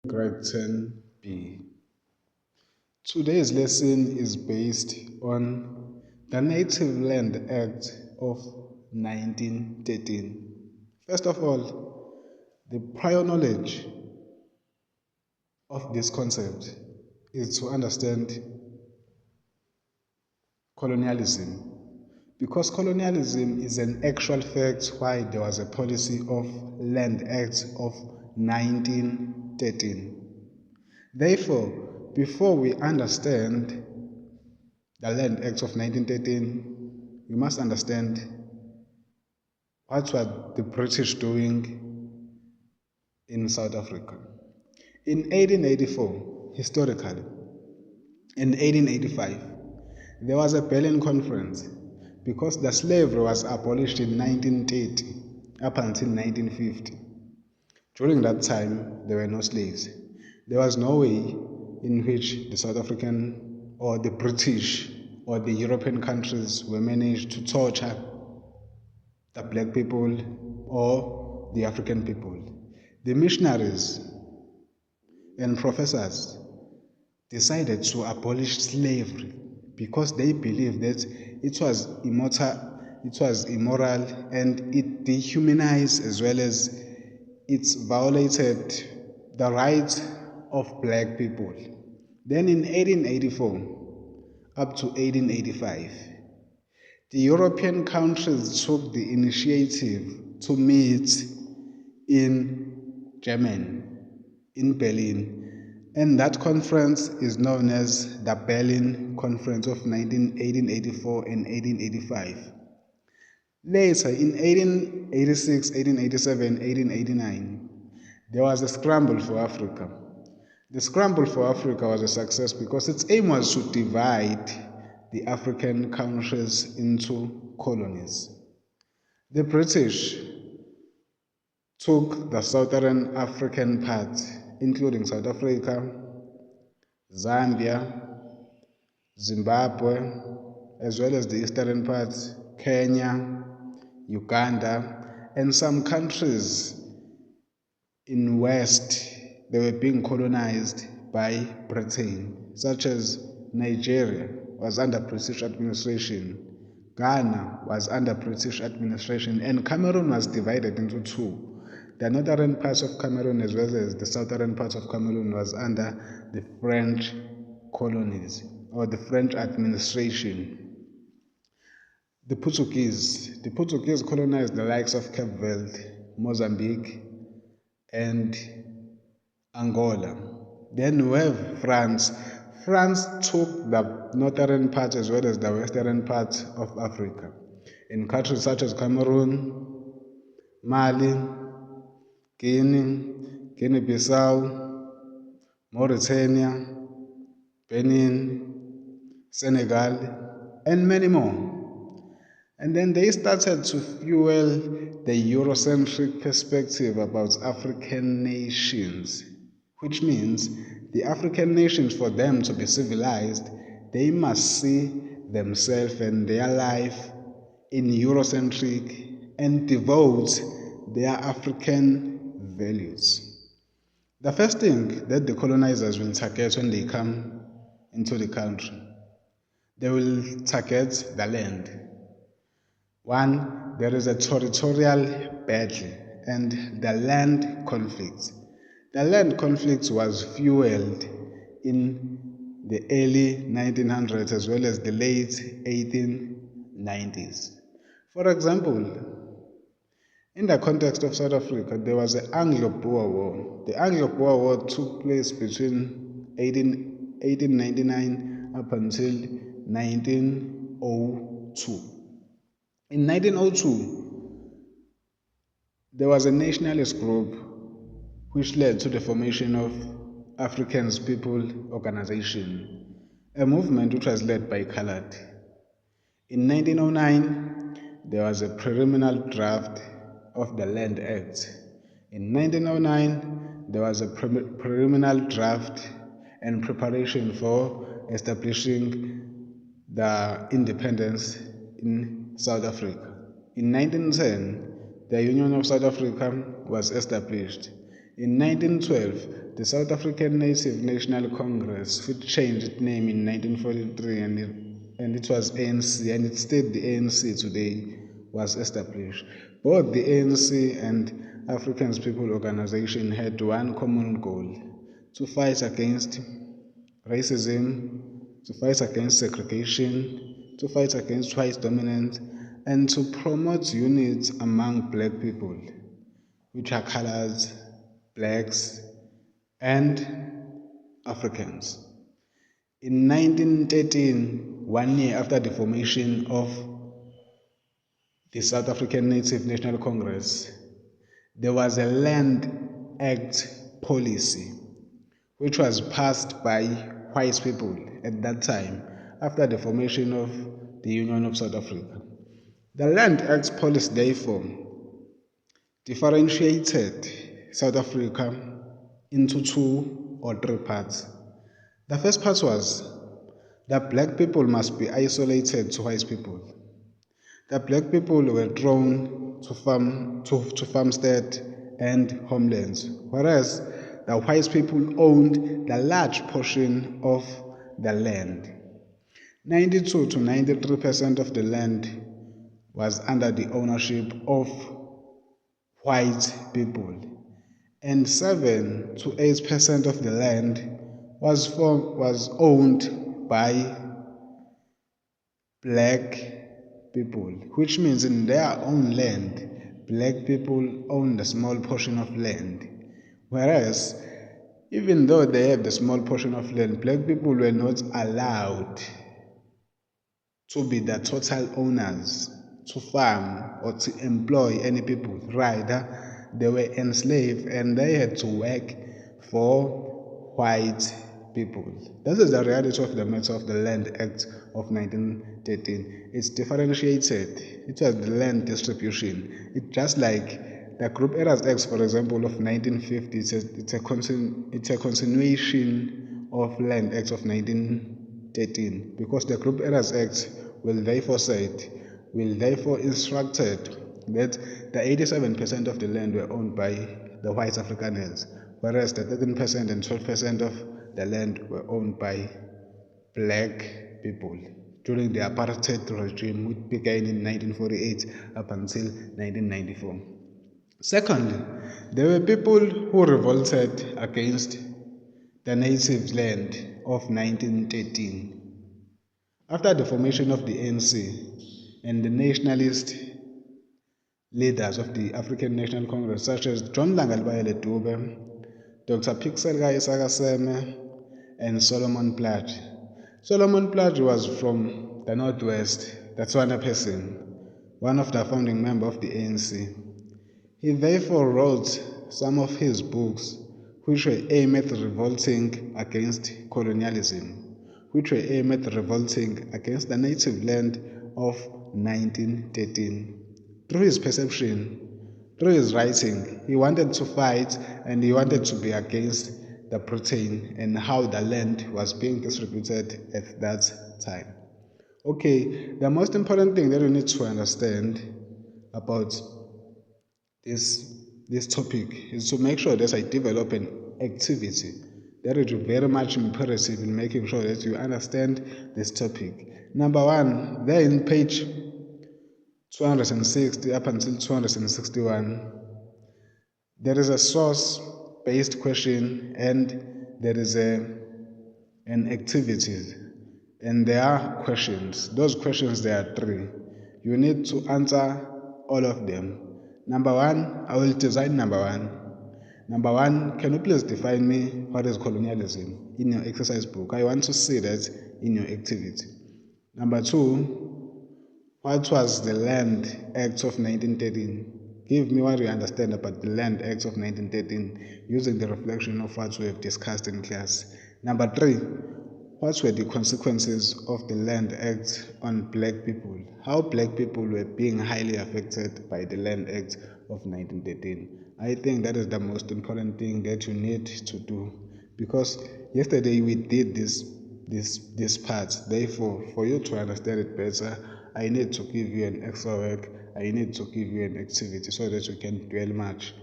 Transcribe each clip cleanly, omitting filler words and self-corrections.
Grade 10B. Today's lesson is based on the Native Land Act of 1913. First of all, the prior knowledge of this concept is to understand colonialism. Because colonialism is an actual fact why there was a policy of Land Act of 1913. Therefore, before we understand the Land Act of 1913, we must understand what were the British doing in South Africa. In 1884, historically, in 1885, there was a Berlin Conference because the slavery was abolished in 1930 up until 1950. During that time, there were no slaves. There was no way in which the South African or the British or the European countries were managed to torture the black people or the African people. The missionaries and professors decided to abolish slavery because they believed that it was immoral, and it dehumanized as well as it violated the rights of black people. Then in 1884 up to 1885, the European countries took the initiative to meet in Germany, in Berlin. And that conference is known as the Berlin Conference of 1884 and 1885. Later, in 1886, 1887, 1889, there was a scramble for Africa. The scramble for Africa was a success because its aim was to divide the African countries into colonies. The British took the southern African part, including South Africa, Zambia, Zimbabwe, as well as the eastern parts, Kenya, Uganda, and some countries in West. They were being colonized by Britain, such as Nigeria was under British administration, Ghana was under British administration, and Cameroon was divided into two. The northern parts of Cameroon as well as the southern parts of Cameroon was under the French colonies or the French administration. The Portuguese colonized the likes of Cape Verde, Mozambique, and Angola. Then we have France. France took the northern part as well as the western part of Africa in countries such as Cameroon, Mali, Guinea-Bissau, Mauritania, Benin, Senegal, and many more. And then they started to fuel the Eurocentric perspective about African nations, which means the African nations, for them to be civilized, they must see themselves and their life in Eurocentric and devote their African values. The first thing that the colonizers will target when they come into the country, they will target the land. One, there is a territorial battle and the land conflict. The land conflict was fueled in the early 1900s as well as the late 1890s. For example, in the context of South Africa, there was the Anglo-Boer War. The Anglo-Boer War took place between 1899 up until 1902. In 1902, there was a nationalist group which led to the formation of Afrikaans People Organization, a movement which was led by Colored. In 1909, there was a preliminary draft of the Land Act. In 1909, there was a preliminary draft and preparation for establishing the independence in South Africa. In 1910, the Union of South Africa was established. In 1912, the South African Native National Congress, which changed its name in 1943 and it was ANC, and it stayed the ANC today, was established. Both the ANC and African People Organization had one common goal: to fight against racism, to fight against segregation, to fight against white dominance, and to promote unity among black people, which are colors, blacks, and Africans. In 1913, 1 year after the formation of the South African Native National Congress, there was a Land Act policy which was passed by white people at that time after the formation of the Union of South Africa. The Land Act policy, therefore, differentiated South Africa into 2 or 3 parts. The first part was that black people must be isolated to white people. That black people were drawn to farmstead and homelands, whereas the white people owned the large portion of the land. 92 to 93% of the land was under the ownership of white people, and 7 to 8% of the land was owned by black people, which means in their own land, black people own the small portion of land. Whereas, even though they have the small portion of land, black people were not allowed to be the total owners, to farm or to employ any people. Rather, they were enslaved and they had to work for white people. This is the reality of the matter of the Land Act of 1913. It's differentiated. It was the land distribution. It's just like the Group Areas Act, for example, of 1950. It's a continuation of Land Act of 1913, because the Group Areas Act will therefore instructed that the 87% of the land were owned by the white Afrikaners, whereas the 13% and 12% of the land were owned by black people during the apartheid regime, which began in 1948 up until 1994. Secondly, there were people who revolted against the native land of 1913. After the formation of the ANC and the nationalist leaders of the African National Congress, such as John Langalibalele Dube, Dr. Pixelga Isaka Seme, and Solomon Plaat. Solomon Plaat was from the Northwest, that's one person, one of the founding members of the ANC. He therefore wrote some of his books which were aimed at revolting against colonialism, which were aimed at revolting against the native land of 1913. Through his perception, through his writing, he wanted to fight and he wanted to be against the Britain and how the land was being distributed at that time. Okay, the most important thing that we need to understand about this topic is to make sure that I develop an activity that is very much imperative in making sure that you understand this topic. Number 1, there in page 260 up until 261, there is a source-based question and there is an activity, and there are questions. Those questions, there are 3. You need to answer all of them. Number 1, I will design number 1. Number 1, can you please define me what is colonialism in your exercise book? I want to see that in your activity. Number 2, what was the Land Act of 1913? Give me what you understand about the Land Act of 1913 using the reflection of what we have discussed in class. Number 3, what were the consequences of the Land Act on black people? How black people were being highly affected by the Land Act of 1913? I think that is the most important thing that you need to do, because yesterday we did this part. Therefore, for you to understand it better, I need to give you an extra work. I need to give you an activity so that you can dwell much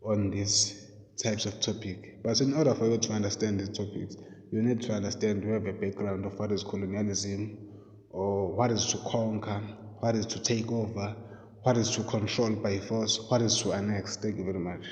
on this types of topic. But in order for you to understand these topics, you need to understand, you have a background of what is colonialism, or what is to conquer, what is to take over, what is to control by force, what is to annex. Thank you very much.